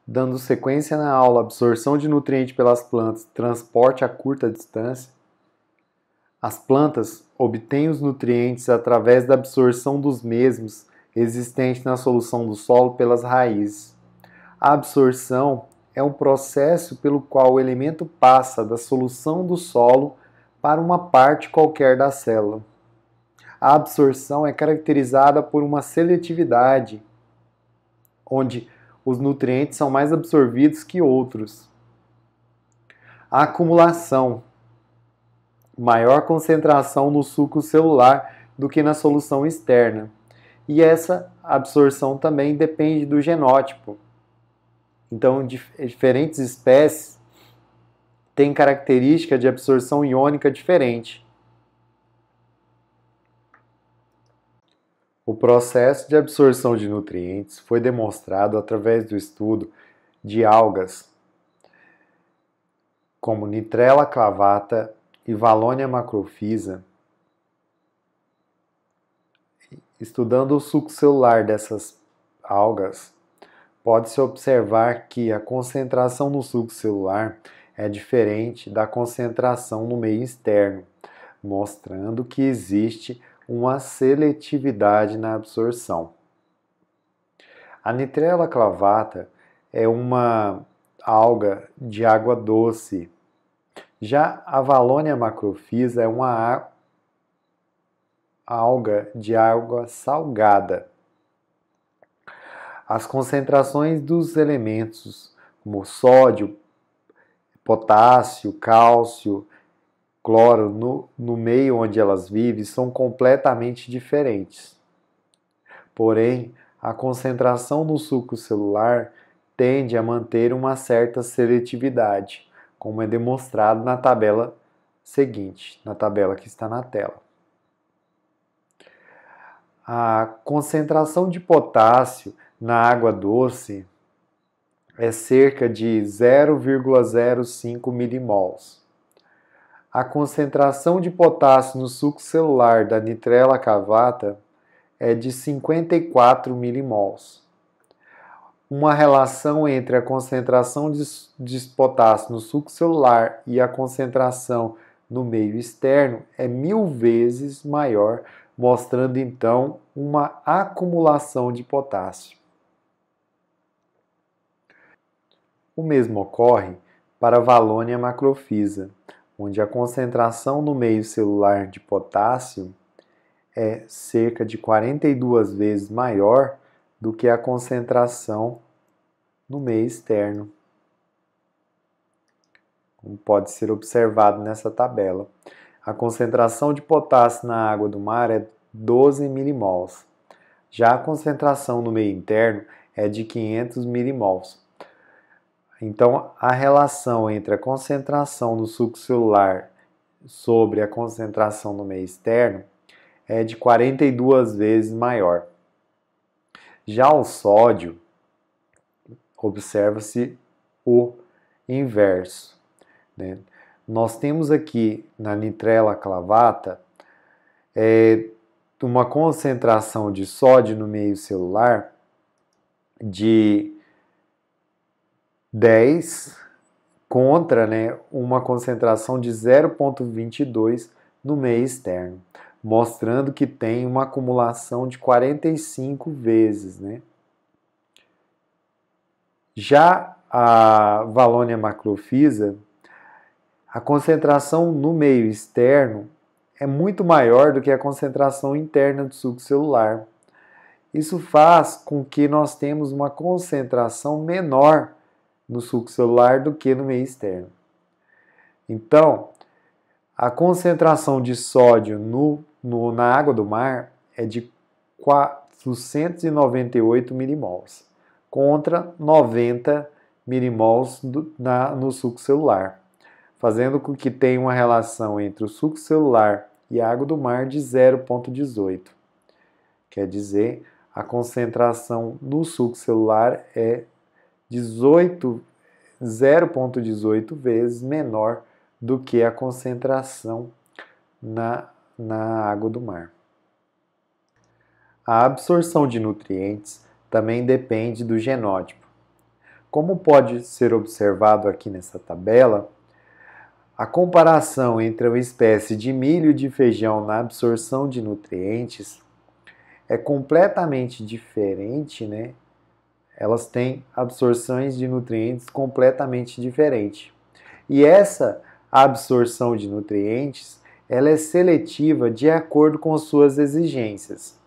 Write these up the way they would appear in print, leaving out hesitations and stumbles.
Dando sequência na aula Absorção de nutrientes pelas plantas, transporte a curta distância. As plantas obtêm os nutrientes através da absorção dos mesmos existentes na solução do solo pelas raízes. A absorção é um processo pelo qual o elemento passa da solução do solo para uma parte qualquer da célula. A absorção é caracterizada por uma seletividade, onde os nutrientes são mais absorvidos que outros. A acumulação, maior concentração no suco celular do que na solução externa. E essa absorção também depende do genótipo. Então, diferentes espécies têm característica de absorção iônica diferente. O processo de absorção de nutrientes foi demonstrado através do estudo de algas como Nitrella clavata e Valonia macrophysa. Estudando o suco celular dessas algas, pode-se observar que a concentração no suco celular é diferente da concentração no meio externo, mostrando que existe uma seletividade na absorção. A Nitrella clavata é uma alga de água doce. Já a Valonia macrophysa é uma alga de água salgada. As concentrações dos elementos como sódio, potássio, cálcio, cloro no meio onde elas vivem são completamente diferentes. Porém, a concentração no suco celular tende a manter uma certa seletividade, como é demonstrado na tabela seguinte, na tabela que está na tela. A concentração de potássio na água doce é cerca de 0,05 milimols. A concentração de potássio no suco celular da Nitrella clavata é de 54 milimols. Uma relação entre a concentração de potássio no suco celular e a concentração no meio externo é 1000 vezes maior, mostrando então uma acumulação de potássio. O mesmo ocorre para a Valonia macrophysa, onde a concentração no meio celular de potássio é cerca de 42 vezes maior do que a concentração no meio externo, como pode ser observado nessa tabela. A concentração de potássio na água do mar é 12 milimols. Já a concentração no meio interno é de 500 milimols. Então, a relação entre a concentração no suco celular sobre a concentração no meio externo é de 42 vezes maior. Já o sódio, observa-se o inverso, né? Nós temos aqui na Nitrella clavata uma concentração de sódio no meio celular de 10 contra, né, uma concentração de 0,22 no meio externo, mostrando que tem uma acumulação de 45 vezes, né? Já a Valonia macrophysa, a concentração no meio externo é muito maior do que a concentração interna do suco celular. Isso faz com que nós temos uma concentração menor no suco celular do que no meio externo. Então, a concentração de sódio na água do mar é de 498 milimols, contra 90 milimols no suco celular, fazendo com que tenha uma relação entre o suco celular e a água do mar de 0,18. Quer dizer, a concentração no suco celular é 0,18 vezes menor do que a concentração na água do mar. A absorção de nutrientes também depende do genótipo. Como pode ser observado aqui nessa tabela, a comparação entre uma espécie de milho e de feijão na absorção de nutrientes é completamente diferente, né? Elas têm absorções de nutrientes completamente diferentes. E essa absorção de nutrientes, ela é seletiva de acordo com suas exigências.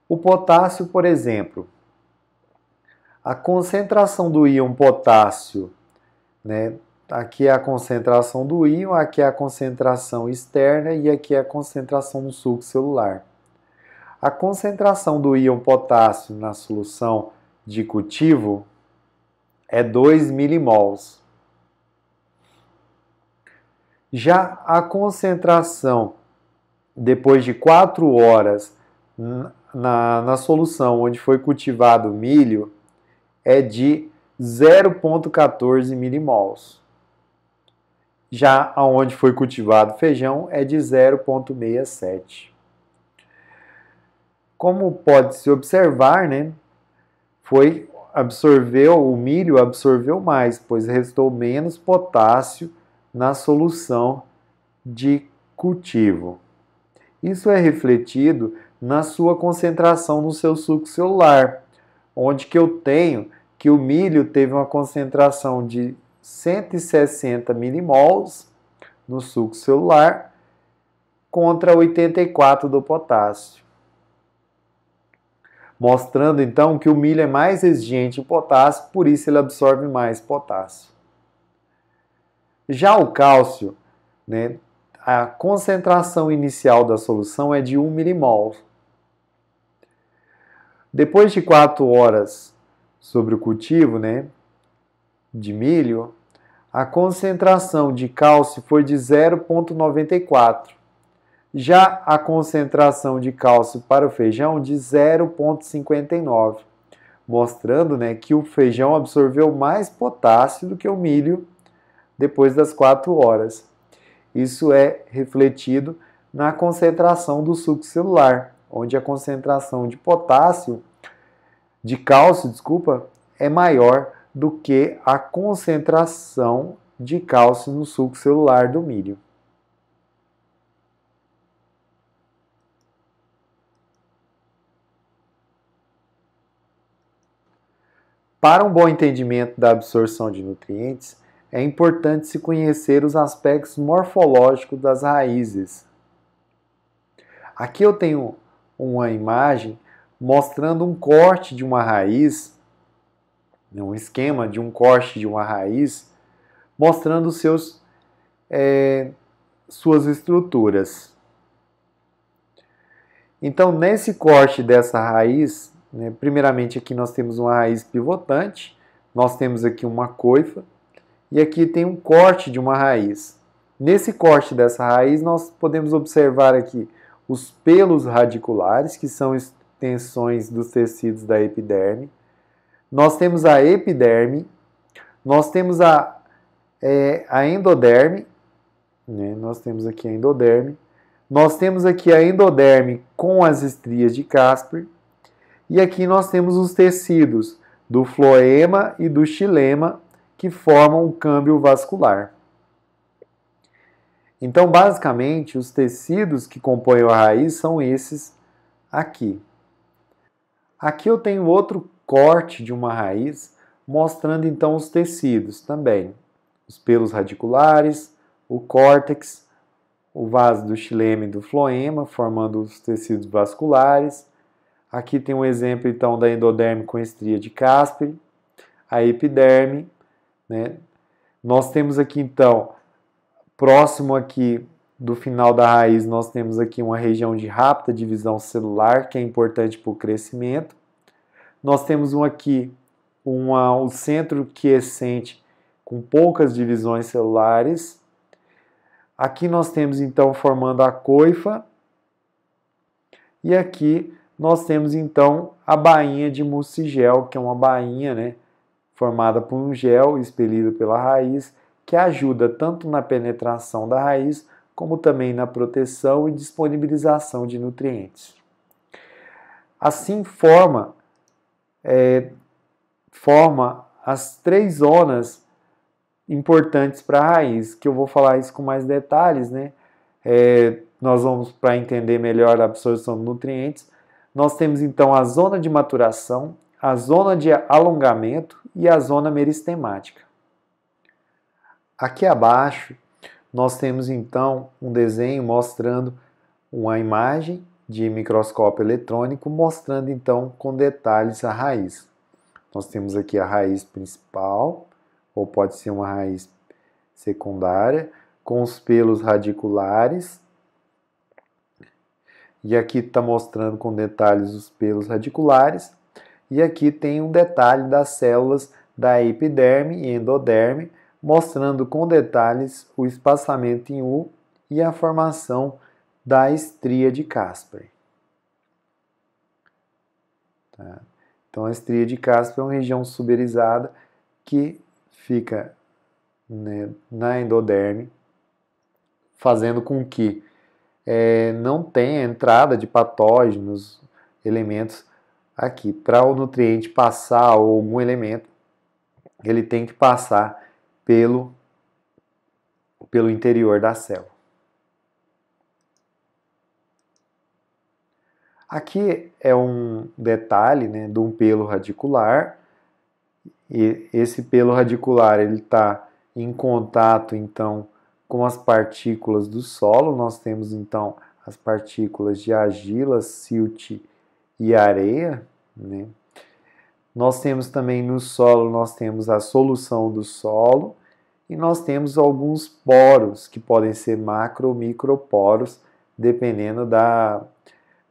O potássio, por exemplo, a concentração do íon potássio, né? Aqui é a concentração do íon, aqui é a concentração externa e aqui é a concentração no suco celular. A concentração do íon potássio na solução de cultivo é 2 milimols. Já a concentração depois de 4 horas na solução onde foi cultivado o milho é de 0,14 milimols. Já onde foi cultivado feijão é de 0,67. Como pode-se observar, né, o milho absorveu mais, pois restou menos potássio na solução de cultivo. Isso é refletido na sua concentração no seu suco celular, onde que eu tenho que o milho teve uma concentração de 160 milimols no suco celular contra 84 do potássio. Mostrando então que o milho é mais exigente em potássio, por isso ele absorve mais potássio. Já o cálcio, né, a concentração inicial da solução é de 1 milimol. Depois de 4 horas sobre o cultivo, né, de milho, a concentração de cálcio foi de 0,94. Já a concentração de cálcio para o feijão de 0,59, mostrando, né, que o feijão absorveu mais potássio do que o milho depois das 4 horas. Isso é refletido na concentração do suco celular, onde a concentração de cálcio, é maior do que a concentração de cálcio no suco celular do milho. Para um bom entendimento da absorção de nutrientes, é importante se conhecer os aspectos morfológicos das raízes. Aqui eu tenho uma imagem mostrando um corte de uma raiz, um esquema de um corte de uma raiz, mostrando suas estruturas. Então, nesse corte dessa raiz, né, primeiramente aqui nós temos uma raiz pivotante, nós temos aqui uma coifa, e aqui tem um corte de uma raiz. Nesse corte dessa raiz, nós podemos observar aqui os pelos radiculares, que são extensões dos tecidos da epiderme. Nós temos a epiderme, nós temos a endoderme, né? Nós temos aqui a endoderme. Nós temos aqui a endoderme com as estrias de Casper. E aqui nós temos os tecidos do floema e do xilema, que formam o câmbio vascular. Então, basicamente, os tecidos que compõem a raiz são esses aqui. Aqui eu tenho outro corte de uma raiz, mostrando então os tecidos também. Os pelos radiculares, o córtex, o vaso do xilema e do floema, formando os tecidos vasculares. Aqui tem um exemplo então da endoderme com estria de Casper, a epiderme, né? Nós temos aqui então, próximo aqui do final da raiz, nós temos aqui uma região de rápida divisão celular, que é importante para o crescimento. Nós temos aqui o centro quiescente com poucas divisões celulares. Aqui nós temos então formando a coifa. E aqui nós temos então a bainha de mucigel, que é uma bainha, né, formada por um gel expelido pela raiz, que ajuda tanto na penetração da raiz, como também na proteção e disponibilização de nutrientes. Assim forma as 3 zonas importantes para a raiz, que eu vou falar isso com mais detalhes, né? Nós vamos, para entender melhor a absorção de nutrientes, nós temos então a zona de maturação, a zona de alongamento e a zona meristemática. Aqui abaixo nós temos então um desenho mostrando uma imagem de microscópio eletrônico, mostrando então com detalhes a raiz. Nós temos aqui a raiz principal, ou pode ser uma raiz secundária, com os pelos radiculares. E aqui está mostrando com detalhes os pelos radiculares. E aqui tem um detalhe das células da epiderme e endoderme, mostrando com detalhes o espaçamento em U e a formação da estria de Casper. Tá? Então, a estria de Casper é uma região suberizada que fica, né, na endoderme, fazendo com que não tenha entrada de patógenos, elementos aqui. Para o nutriente passar, ou algum elemento, ele tem que passar pelo interior da célula. Aqui é um detalhe, né, de um pelo radicular. E esse pelo radicular ele está em contato então com as partículas do solo. Nós temos então as partículas de argila, silt e areia, né? Nós temos também no solo, nós temos a solução do solo e nós temos alguns poros que podem ser macro ou microporos, dependendo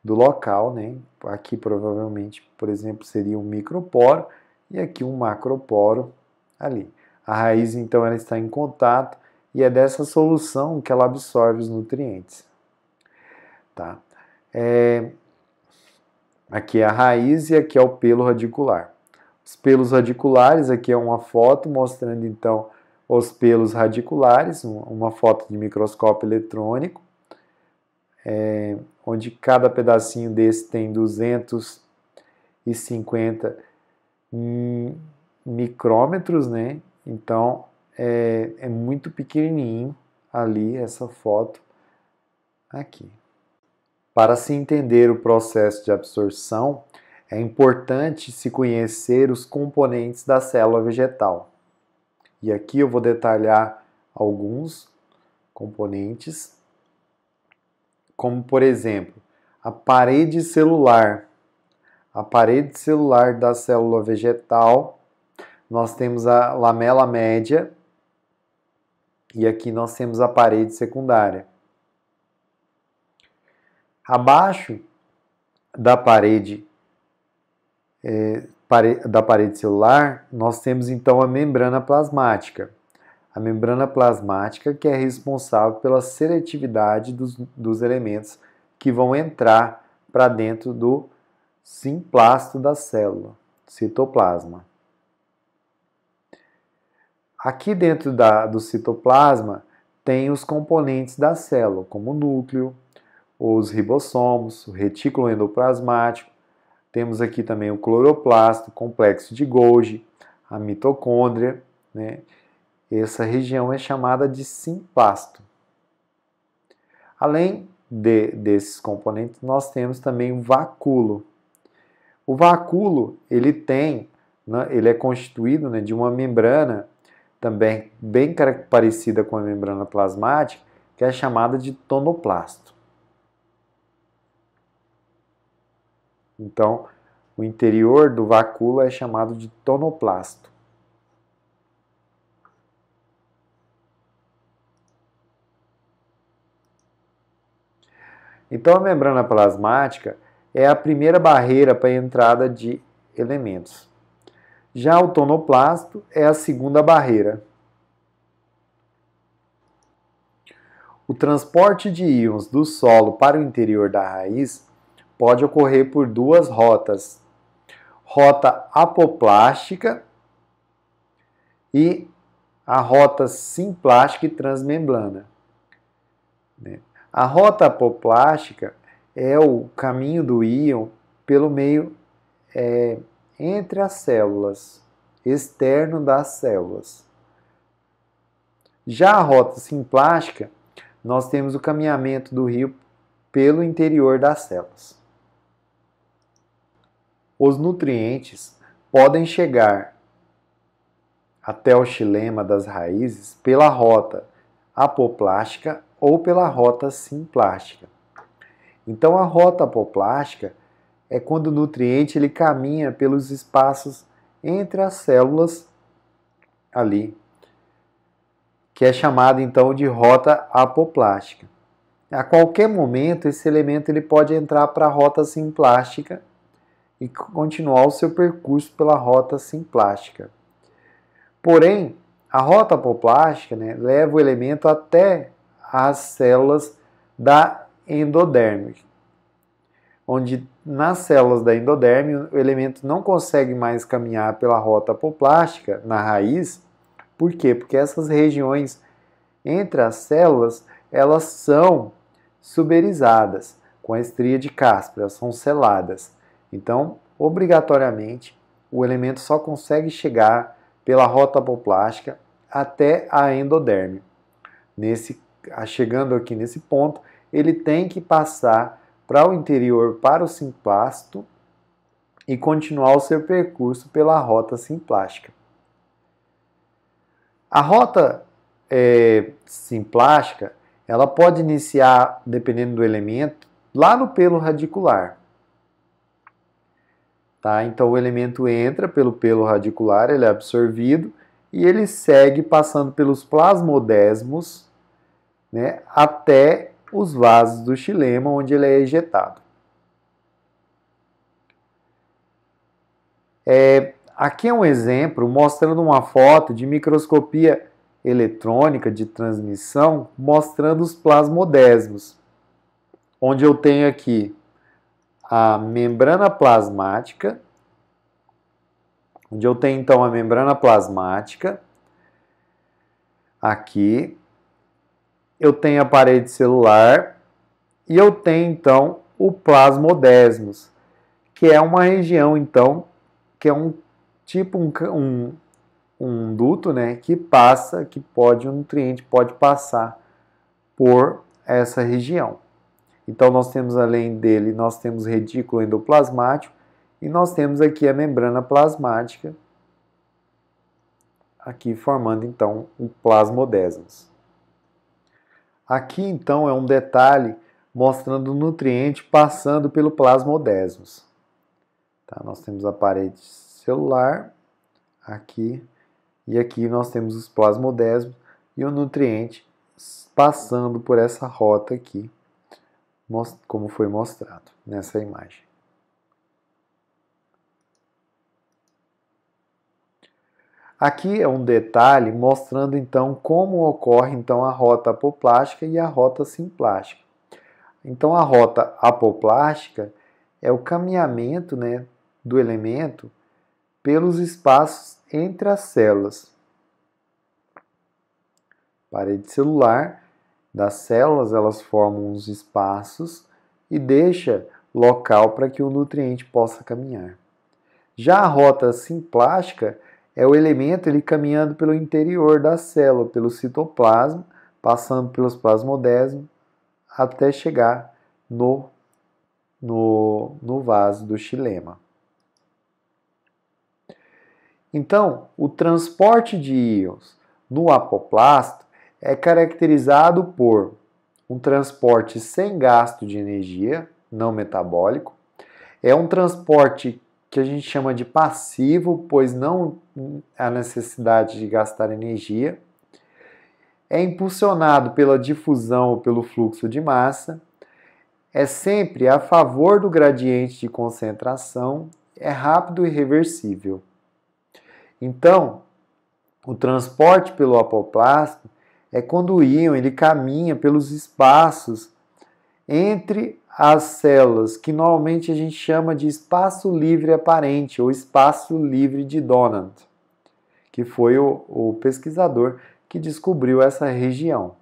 do local, né? Aqui provavelmente, por exemplo, seria um microporo e aqui um macroporo ali. A raiz então ela está em contato e é dessa solução que ela absorve os nutrientes. Tá? Aqui é a raiz e aqui é o pelo radicular. Os pelos radiculares, aqui é uma foto mostrando então os pelos radiculares, uma foto de microscópio eletrônico, onde cada pedacinho desse tem 250 micrômetros, né? Então é muito pequenininho ali essa foto aqui. Para se entender o processo de absorção, é importante se conhecer os componentes da célula vegetal. E aqui eu vou detalhar alguns componentes, como por exemplo, a parede celular. A parede celular da célula vegetal, nós temos a lamela média e aqui nós temos a parede secundária. Abaixo da parede celular, nós temos então a membrana plasmática. A membrana plasmática que é responsável pela seletividade dos elementos que vão entrar para dentro do simplasto da célula, citoplasma. Aqui dentro do citoplasma tem os componentes da célula, como o núcleo, os ribossomos, o retículo endoplasmático. Temos aqui também o cloroplasto, o complexo de Golgi, a mitocôndria, né? Essa região é chamada de simplasto. Além desses componentes, nós temos também o vacúolo. O vacúolo, ele é constituído, né, de uma membrana também bem parecida com a membrana plasmática, que é chamada de tonoplasto. Então, o interior do vacúolo é chamado de tonoplasto. Então, a membrana plasmática é a primeira barreira para a entrada de elementos. Já o tonoplasto é a segunda barreira. O transporte de íons do solo para o interior da raiz pode ocorrer por duas rotas: rota apoplástica e a rota simplástica e transmembrana. A rota apoplástica é o caminho do íon pelo meio entre as células. externo das células. Já a rota simplástica, nós temos o caminhamento do rio pelo interior das células. Os nutrientes podem chegar até o xilema das raízes pela rota apoplástica ou pela rota simplástica. Então, a rota apoplástica é quando o nutriente ele caminha pelos espaços entre as células ali, que é chamado então de rota apoplástica. A qualquer momento, esse elemento ele pode entrar para a rota simplástica e continuar o seu percurso pela rota simplástica. Porém, a rota apoplástica, leva o elemento até as células da endoderme, onde nas células da endoderme o elemento não consegue mais caminhar pela rota apoplástica na raiz. Por quê? Porque essas regiões entre as células, elas são suberizadas com a estria de Casper, elas são seladas. Então, obrigatoriamente, o elemento só consegue chegar pela rota apoplástica até a endoderme. Chegando aqui nesse ponto, ele tem que passar para o interior, para o simplácito, e continuar o seu percurso pela rota simplástica. A rota simplástica, ela pode iniciar, dependendo do elemento, lá no pelo radicular. Tá? Então o elemento entra pelo pelo radicular, ele é absorvido e ele segue passando pelos plasmodesmos, até os vasos do xilema, onde ele é ejetado. Aqui é um exemplo mostrando uma foto de microscopia eletrônica de transmissão, mostrando os plasmodesmos, onde eu tenho aqui a membrana plasmática, aqui eu tenho a parede celular e eu tenho então o plasmodesmos, que é uma região então que é um duto, que o nutriente pode passar por essa região. Então nós temos, além dele, nós temos redículo endoplasmático e nós temos aqui a membrana plasmática, aqui formando então o plasmodesmos. Aqui então é um detalhe mostrando o nutriente passando pelo plasmodesmos. Tá? Nós temos a parede celular aqui e aqui nós temos os plasmodesmos e o nutriente passando por essa rota aqui, como foi mostrado nessa imagem. Aqui é um detalhe mostrando então como ocorre então a rota apoplástica e a rota simplástica. Então a rota apoplástica é o caminhamento, do elemento pelos espaços entre as células. Parede celular das células, elas formam uns espaços e deixa local para que o nutriente possa caminhar. Já a rota simplástica é o elemento ele caminhando pelo interior da célula, pelo citoplasma, passando pelos plasmodesmos, até chegar no vaso do xilema. Então, o transporte de íons no apoplasto é caracterizado por um transporte sem gasto de energia, não metabólico. É um transporte que a gente chama de passivo, pois não há necessidade de gastar energia. É impulsionado pela difusão ou pelo fluxo de massa. É sempre a favor do gradiente de concentração. É rápido e reversível. Então, o transporte pelo apoplasto é quando o íon ele caminha pelos espaços entre as células, que normalmente a gente chama de espaço livre aparente ou espaço livre de Donald, que foi o pesquisador que descobriu essa região.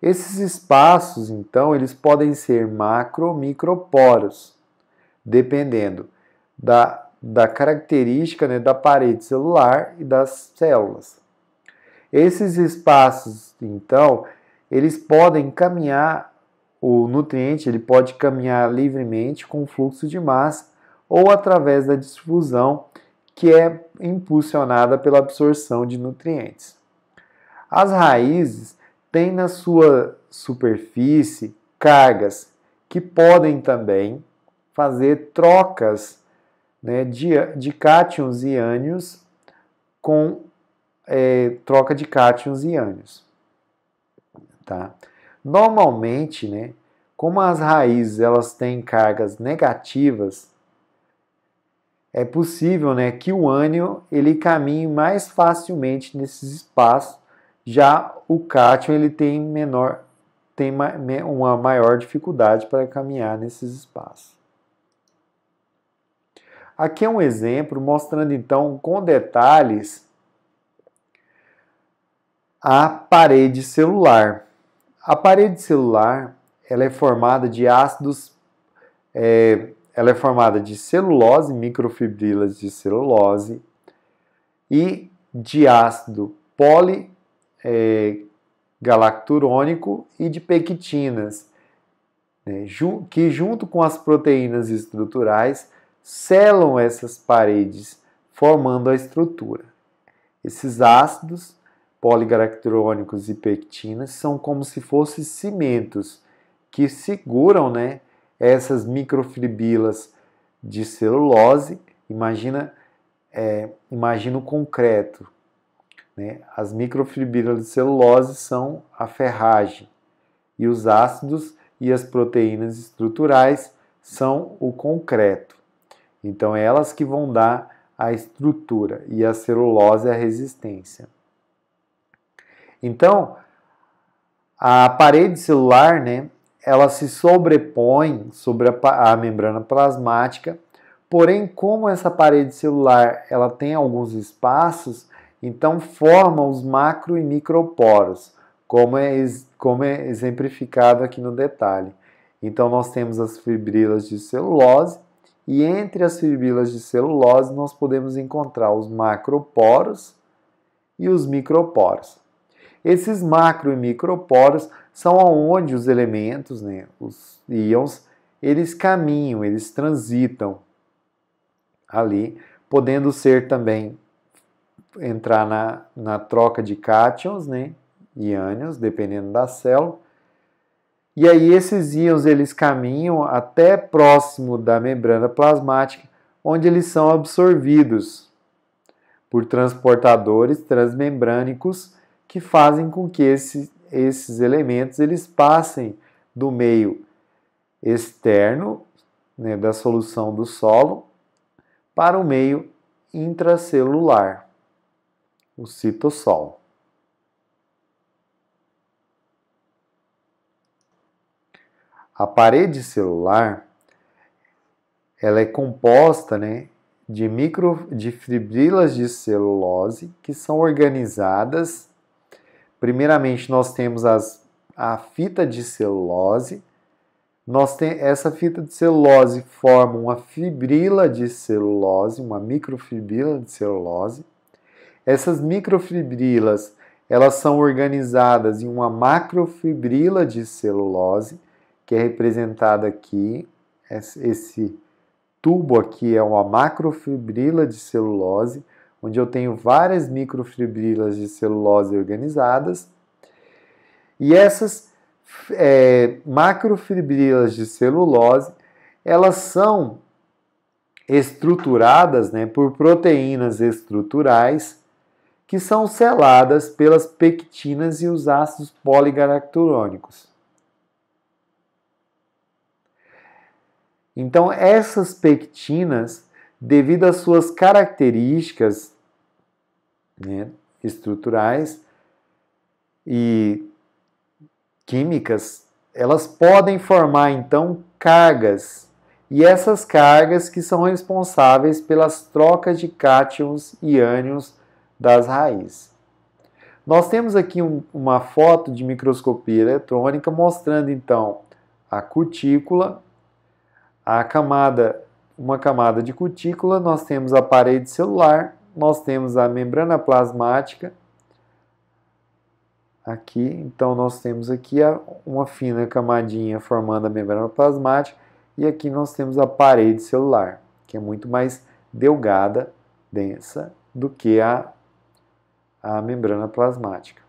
Esses espaços, então, eles podem ser macro ou microporos, dependendo da da característica, né, da parede celular e das células. Esses espaços, então, eles podem caminhar, o nutriente ele pode caminhar livremente com fluxo de massa ou através da difusão, que é impulsionada pela absorção de nutrientes. As raízes têm na sua superfície cargas que podem também fazer trocas, né, de cátions e ânions com troca de cátions e ânions. Tá? Normalmente, né, como as raízes elas têm cargas negativas, é possível, né, que o ânion ele caminhe mais facilmente nesses espaços, já o cátion ele tem uma maior dificuldade para caminhar nesses espaços. Aqui é um exemplo mostrando então com detalhes a parede celular. A parede celular ela é formada de ácidos, ela é formada de celulose, microfibrilas de celulose e de ácido poligalacturônico e de pectinas, né, que junto com as proteínas estruturais selam essas paredes, formando a estrutura. Esses ácidos poligalacturônicos e pectinas são como se fossem cimentos que seguram, né, essas microfibrilas de celulose. Imagina o concreto, né? As microfibrilas de celulose são a ferragem e os ácidos e as proteínas estruturais são o concreto. Então, elas que vão dar a estrutura e a celulose a resistência. Então, a parede celular, né, ela se sobrepõe sobre a membrana plasmática, porém, como essa parede celular ela tem alguns espaços, então forma os macro e microporos, como é exemplificado aqui no detalhe. Então, nós temos as fibrilas de celulose, e entre as fibrilas de celulose nós podemos encontrar os macroporos e os microporos. Esses macro e microporos são onde os elementos, né, os íons, eles caminham, eles transitam ali, podendo ser também entrar na troca de cátions, né, e ânions, dependendo da célula. E aí esses íons eles caminham até próximo da membrana plasmática, onde eles são absorvidos por transportadores transmembrânicos que fazem com que esses elementos eles passem do meio externo, né, da solução do solo para o meio intracelular, o citossol. A parede celular ela é composta, né, de fibrilas de celulose que são organizadas. Primeiramente, nós temos a fita de celulose. Essa fita de celulose forma uma fibrila de celulose, uma microfibrila de celulose. Essas microfibrilas elas são organizadas em uma macrofibrila de celulose, que é representada aqui. Esse tubo aqui é uma macrofibrila de celulose, onde eu tenho várias microfibrilas de celulose organizadas. E essas macrofibrilas de celulose, elas são estruturadas, né, por proteínas estruturais que são seladas pelas pectinas e os ácidos poligalacturônicos. Então, essas pectinas, devido às suas características, né, estruturais e químicas, elas podem formar, então, cargas. E essas cargas que são responsáveis pelas trocas de cátions e ânions das raízes. Nós temos aqui uma foto de microscopia eletrônica mostrando, então, a cutícula, a camada uma camada de cutícula, nós temos a parede celular, nós temos a membrana plasmática, aqui, então nós temos aqui uma fina camadinha formando a membrana plasmática, e aqui nós temos a parede celular, que é muito mais delgada, densa, do que a membrana plasmática.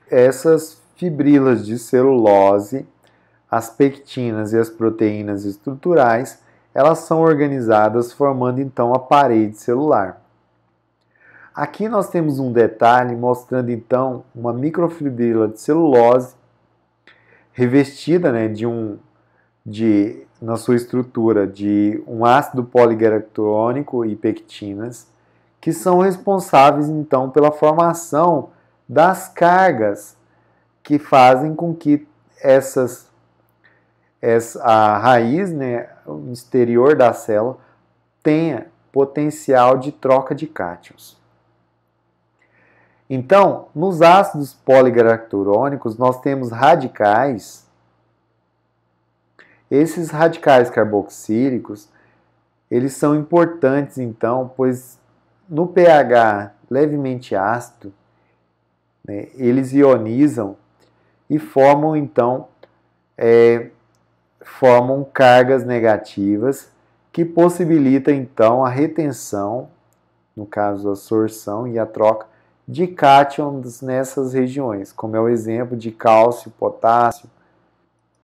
Essas fibrilas de celulose, as pectinas e as proteínas estruturais, elas são organizadas formando então a parede celular. Aqui nós temos um detalhe mostrando então uma microfibrila de celulose revestida, né, na sua estrutura de um ácido poligalacturônico e pectinas, que são responsáveis então pela formação das cargas que fazem com que a raiz, né, o exterior da célula, tenha potencial de troca de cátions. Então, nos ácidos poligalacturônicos, nós temos radicais. Esses radicais carboxílicos, eles são importantes, então, pois no pH levemente ácido, né, eles ionizam e formam, então, formam cargas negativas que possibilitam, então, a retenção, no caso, a sorção e a troca de cátions nessas regiões, como é o exemplo de cálcio, potássio,